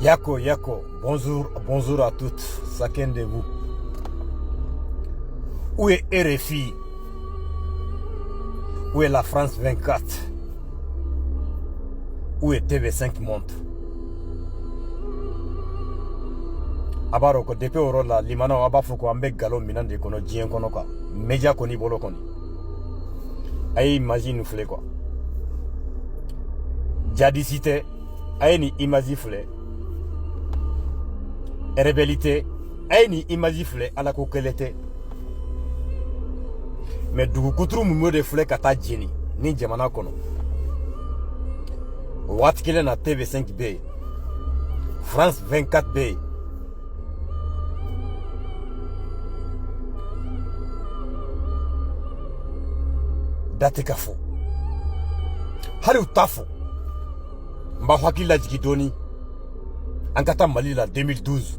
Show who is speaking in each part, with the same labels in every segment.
Speaker 1: Yako, Yako, bonjour à toutes, chacun de vous. Où est RFI? Où est la France 24? Où est TV5 Monde? Abaroko, depuis Orola, Limano Abafuko, Ambe Galo, Minan de Kono, Dien Konoka, Media Koni Bolo Koni. Aïe, imagine nous flé quoi. Jadicité, aïe ni imagine flé. Rébellité, aïe ni imagine flé à la coquelette. Mais du coup, nous de flé kata Jenny, ni Jamana Kono. Watkele na TV5B, France 24B. Date kafo. Hali utafo. Mba hakila jigidoni. Ankata Mali la 2012.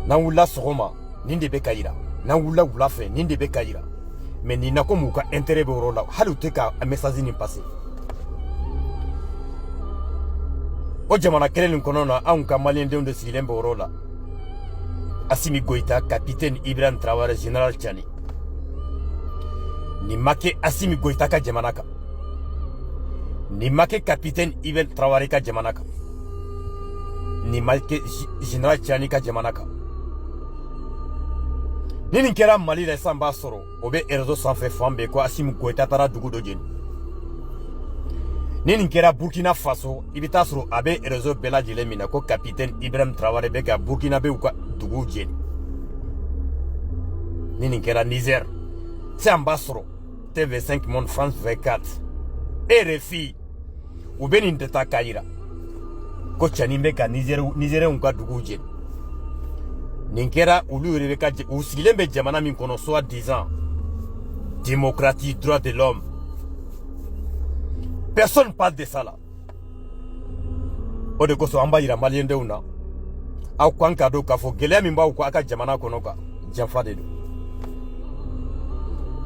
Speaker 1: Na wula sogoma ninde be kayira. Na wula fe ninde be kayira. Mais ni nako muka intérêt be rola. Hali uteka a message ni passé. O jamana kelen kono na anka Malien de silembe rola. Assimi Goïta, capitaine Ibrahim Traoré, général Tchani. Ni make Assimi Goïta ka jamanaka. Ni make capitaine Ibrahim Traoré ka jamanaka. Ni make général Tchani ka jamanaka. Ni ninkera Mali la samba soro. Obe erzo sanfe fambe ko Assimi Goïta tara dugu dojeni. Ni ninkera Burkina Faso, ibita soro abe erzo bela jilemina ko capitaine Ibrahim Traoré beka Burkina be uka dugu jeni. Ni ninkera Niger. C'est ambassadeur TV5 Monde France 24 RFI ou benin de ta kaira ko chani meka Niger unka duguje ninkera ulu rebeka u silembe jamana min kono soit 10 ans démocratie droit de l'homme. Personne parle de ça là. O de ko so ambayira malien de una au kwanka do kafo gelea mimba ko aka jamana kono ka jamfa de do.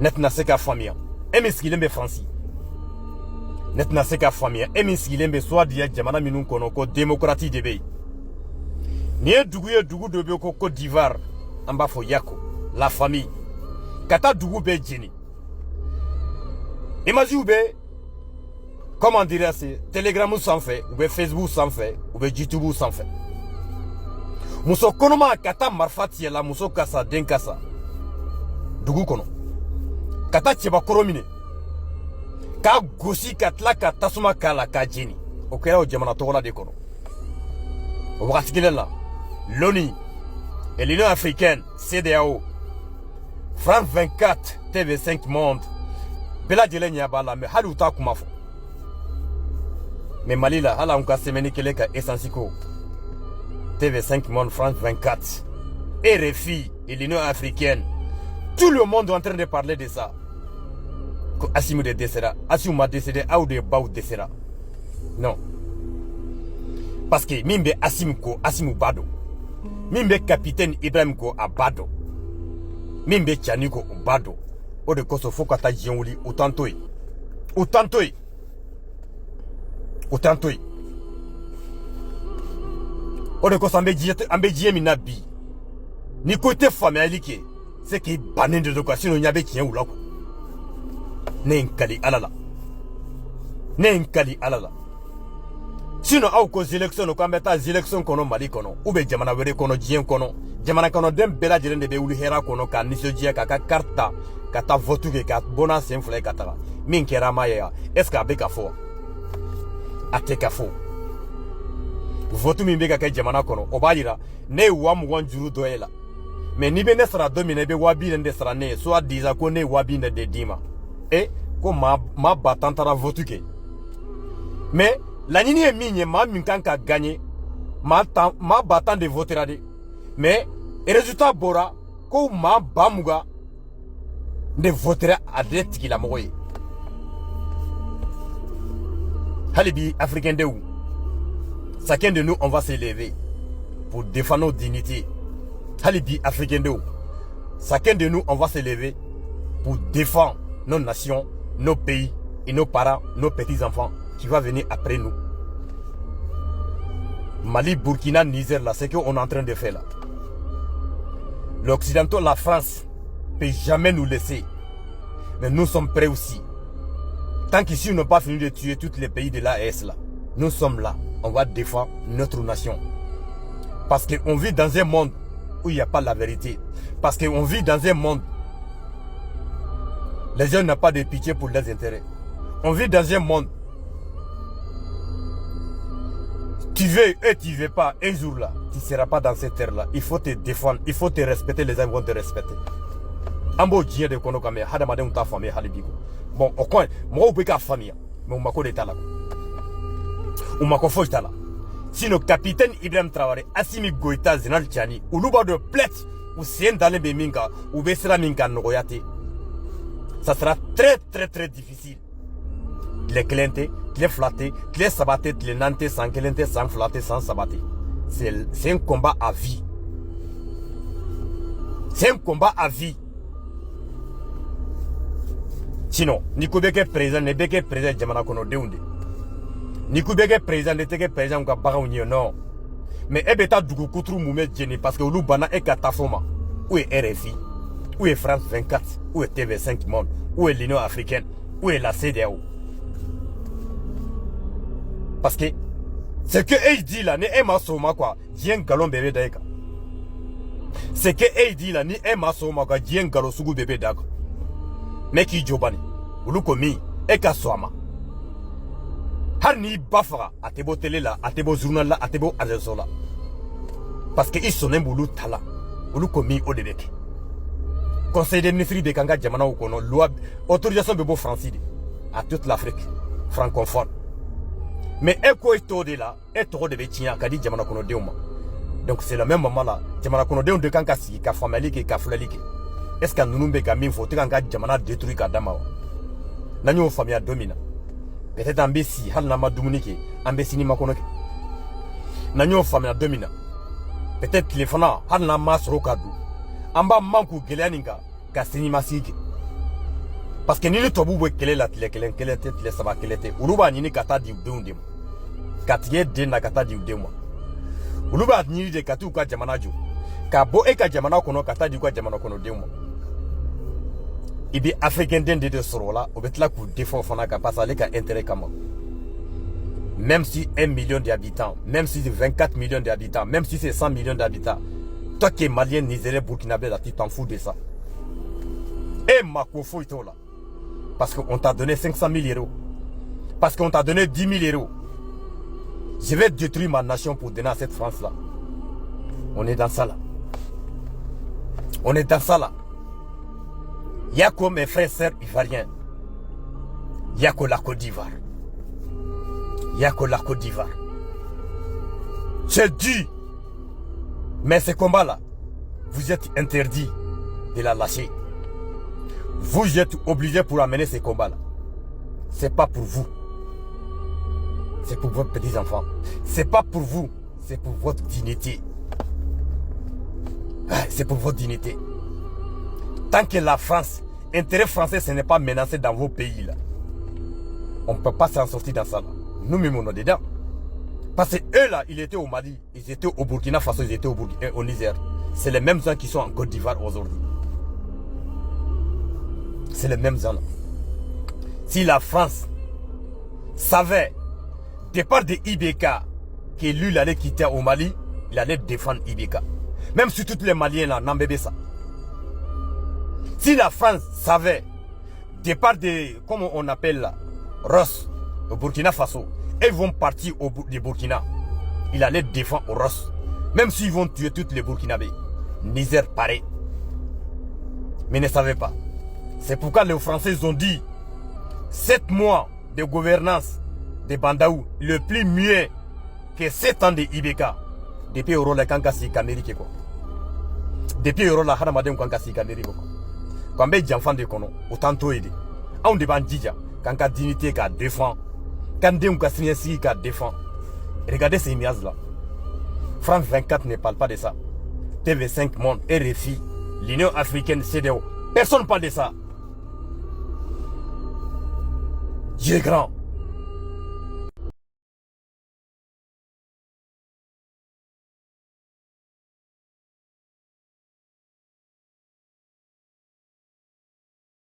Speaker 1: Net na seka famille. Emi sigilembe Franci. Net na seka famille. Emi sigilembe soit dia jamana minun kono ko démocratie de bay. Nie dugu de be ko Côte d'Ivoire. Amba fo yako. La famille. Kata dugu be jini. Imagine be. Comment dire c'est Telegram sans fait, ou be Facebook sans fait, ou be YouTube sans fait. Muso konoma kata marfati la muso kasa denkasa. Dugu kono. Kata cheba koromine ka gosi katla ka tasuma kala ka jeni o kera o jamana togola de kono o wakati kelen la l'ONU et l'Union africaine CEDEAO France 24 TV5 Monde bela jelen ya bala me halu ta kuma fo me Mali la hala unka semeni kele ka essence ko TV5 Monde France 24 RFI et l'Union africaine. Tout le monde est en train de parler de ça. Assimi de décédera. Assimi m'a décédé. Ou de Baou décédera. Non. Parce que Mimbe Assimi ko Assimi Bado. Mimbe capitaine Ibrahim ko a Bado. Mimbe Tchani ko Bado. O de koso fokata jienwuli utantoi. Utantoi. Utantoi. O de koso ambe jiemi nabi. Ni kote famille alike. C'est qui banin de location n'y avait qu'un ou là. N'enkali alala. N'enkali alala. Sinon, au cause élection, quand on met élection kono Mali kono, ou be jamana were kono jien kono, jamana kono dem bela jeren de be ulu hera kono ka nisojia ka karta, kata votu ke ka bona senfle kata. Min kera maya, est-ce que abeka fo? Ateka fo. Votu min beka ka jamana kono, obayira, ne wamu wanjuru doela. Mais ni bene sera domine be wabi nde sera ne soit disa ko ne wabi nde de dima et ko ma batantara votuke mais la nini e minye ma minkan ka gagner ma battant de votera de mais résultat bora ko ma bamuga de votera adret ki la moye halibi africain de où chacun de nous on va se lever pour défendre nos dignités. Halibi africain de où chacun de nous on va se lever pour défendre nos nations, nos pays et nos parents, nos petits enfants qui vont venir après nous. Mali, Burkina, Niger, là, c'est ce qu'on est en train de faire là. L'Occidental, la France, ne peut jamais nous laisser. Mais nous sommes prêts aussi. Tant qu'ici, on n'a pas fini de tuer tous les pays de l'AES là, nous sommes là. On va défendre notre nation. Parce qu'on vit dans un monde où il n'y a pas la vérité. Parce qu'on vit dans un monde où les gens n'ont pas de pitié pour leurs intérêts. On vit dans un monde. Tu veux et tu ne veux pas, un jour là, tu ne seras pas dans cette terre là. Il faut te défendre, il faut te respecter, les gens vont te respecter. Ambo djie de kono kame, hadamade unta famille halibigo. Bon, au coin, moi, je peux famille, mais on m'a collé là. On m'a collé là. Sinon, capitaine Ibrahim Traoré, Assimi Goïta, Zenal Tchani, ou l'ouba de plette, ou Sien Dale Beminga, ou Bessera Minga Nogoyate. Ça sera très, très, très difficile. Les clintés, les flattés, les sabatés, les nantés, sans clintés, sans flattés, sans sabatés. C'est un combat à vie. C'est un combat à vie. Sinon, Nikubeke président, Nebeke président, Jamana Kono Deunde. Nikubeke président, Neteke président, Bagaounio, non. Mais Ebeta Dougou Koutrou Moumet Djeni, parce que Loubana est Katafoma. Où est RFI? Où est France 24? Où est TV5 Monde? Où est l'Union africaine? Où est la CEDEAO? Parce que ce que elle dit là, ni Emma Soma quoi, Dien Galon bébé d'aïka. Ce que elle dit là, ni Emma Soma quoi, Dien Galo Sougou bébé d'aïka. Mais qui Jobani, Oulu Komi, Eka Soama. Harni Bafara, Atebo télé là, Atebo journal là, Atebo Azeso là. Parce que ils sont un boulot tala, Oulu Komi Odebek. Conseil des ministres de Kanga Djamana Okono, loi, autorisation de beau français à toute l'Afrique francophone. Mais Eko est tout de là, et tout de Bétia, Kadi Djamana Kono Deuma. Donc c'est le même moment là, Djamana Kono Deum de Kankasi, Kafamalik et Kaflalik. Est-ce que nous n'avons pas faut que Djamana détruit Kadama? Nous famille à domina. Peut-être un bessi, Halnama Dominike, un bessi ni Makonoke. Nous famille à domina. Peut-être les fana, Halnama Srokadou. Amba Manku Geleaninga, Kassini Masiki. Parce que ni le tabou qu'elle est la télé, qu'elle était les sabats qu'elle était. Uruba ni kata di udem. Katie de na kata di udem. Uruba ni de katu ka Jamanajo. Kabo eka Jamana kono kata di kwa Jamana kono demo. Ibi africain de sorola, obetla ku défend fana ka passa les ka intérêt kama. Même si 1 million d'habitants, même si c'est 24 millions d'habitants, même si c'est 100 millions d'habitants, toi qui es malien, nigérien, burkinabé, tu t'en fous de ça. Et ma kofo ito là. Parce qu'on t'a donné 500 000 euros. Parce qu'on t'a donné 10 000 euros. Je vais détruire ma nation pour donner à cette France-là. On est dans ça là. On est dans ça là. Il y a comme mes frères et sœurs ivoiriens. Il y a que la Côte d'Ivoire. Il y a que la Côte d'Ivoire. J'ai dit. Mais ce combat-là, vous êtes interdit de la lâcher. Vous êtes obligé pour amener ces combats-là. C'est pas pour vous. C'est pour vos petits-enfants. C'est pas pour vous. C'est pour votre dignité. C'est pour votre dignité. Tant que la France, intérêt français, ce n'est pas menacé dans vos pays là. On ne peut pas s'en sortir dans ça là. Nous-mêmes, on est dedans. Parce que eux là, ils étaient au Mali, ils étaient au Burkina Faso, ils étaient au Niger. C'est les mêmes gens qui sont en Côte d'Ivoire aujourd'hui. C'est les mêmes gens là. Si la France savait, départ de IBK, que lui il allait quitter au Mali, il allait défendre IBK. Même si tous les Maliens là n'en bébé ça. Si la France savait, départ de, comment on appelle là, Ross, au Burkina Faso, ils vont partir au Burkina, il allait défendre au Ross. Même s'ils vont tuer tous les Burkinabés. Niger pareil. Mais ne savait pas. C'est pourquoi les Français ont dit 7 mois de gouvernance de Bandaou, le plus mieux que 7 ans de IBK. Depuis Euro la Kankasi Kamérike quoi. Depuis Euro la Hanamadem Kankasi Kamérike quoi. Quand les enfants de Kono, autant aider. On demande Dija, quand la dignité qu'a défend, quand des Mkassiniasi qu'a défend. Regardez ces images là. France 24 ne parle pas de ça. TV5 Monde, RFI, l'Union africaine, CEDEAO. Personne ne parle de ça. Dieu est grand.